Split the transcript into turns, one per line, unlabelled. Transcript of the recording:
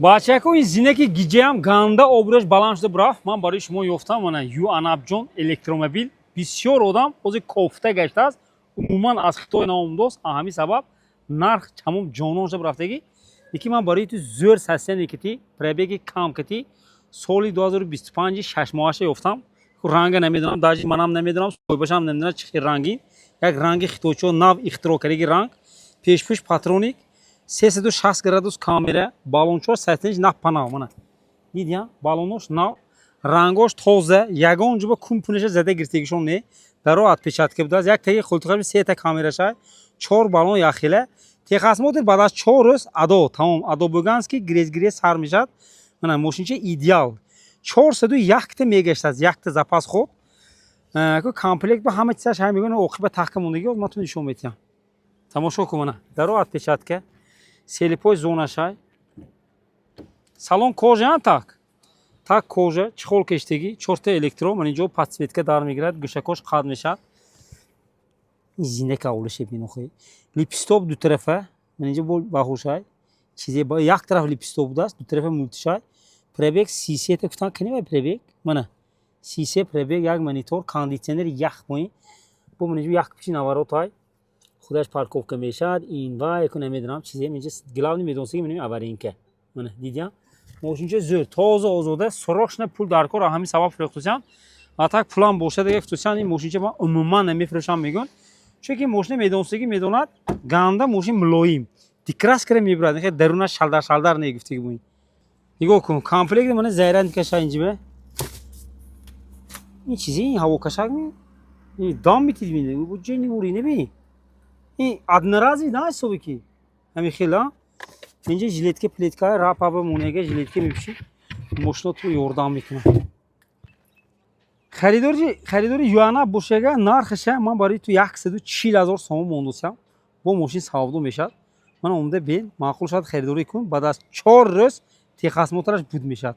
бачако ин зинаки гиҷаам ганда обраш баланд шуда рафт. Ман барои шумо ёфтам мана ю анабҷон электромобил. Бисёр одам ҳозир кофта гаштааст. Умуман аз Хитой наомдост. Ҳамин сабаб нарх тамом ҷонон шуда рафтаги. Яки ман барои ту зӯр састяне кити, пробеги кам кити, соли 2025 6 моҳаша ёфтам. Ранга намедонам, даже манам намедонам, соҳибашам намедонам чӣ хел ранги. Як ранги хитойчиҳо нав ихтироъ кардаги ранг. Пешпӯш патроник, 360 градус камера, баллончор сатинч нав панав мана. Дидиам? Баллонош нав, рангош тоза, ягон ҷоба кумпунеша зада гирифтагишон не. Даро отпечатка будааст. Як таги хултиқаби 3 та камераша, 4 баллон яхила. Техасмотр баъд аз 4 рӯз адо тамом. Адо буганс ки грез сар мешад. Мана мошинча идеал. 401 та мегаштааст, як та запас ход. Комплект ба ҳама чизаш ҳам мегӯям оқиба тахка мондаги ма ту нишон метиҳам. Тамошо кун мана. Даро отпечатка. Селипой зонашай. Салон кожа так. Так кожа, чехол кештаги, 4 та электро, ман инҷо подсветка дар мегирад, гӯшакош қад мешад. Зинака олише бинохи. Липстоп ду тарафа, ман инҷо бол бахушай. Чизе ба як тараф липстоп будааст, ду тарафа мултишай. Пробег 33 та гуфтан канева пробег. Мана 33 пробег, як монитор, кондитсионер як мои. Бо ман инҷо як пиши наворотай. Худаш парковка мешад, ин ва яко намедонам чизе инҷа главни медонсаги ман аваринка. Мана дидиам? Мошинча зӯр, тоза озода, сорохшна пул дар кор, ҳамин сабаб фурӯхтусам. А так пулам бошад дага фурӯхтусам, ин мошинча ман умуман намефурӯшам мегӯям. Чунки мошина медонсаги медонад, ганда мошин мулоим. Дикраскара мебирад, хе дарунаш шалдар негуфтаги бу. Нигоҳ кун, комплекти мана зайра мекаша инҷиба. Ин чизе ин ҳавокашак ми? Ин дам метид бине, бу ҷени ури набини. ин одноразовый на ҳисоби ки. Ҳами хела. Инҷа жилетка плитка рапаба монега жилетка мепиши. Мошино ту ёрдам мекунад. Харидори юана бошага нархаша ман барои ту 140 000 сомон мондусам. Бо мошин савдо мешад. Ман омада бин маъқул шуд харидорӣ кун. Баъд аз 4 рӯз техасмотраш буд мешад.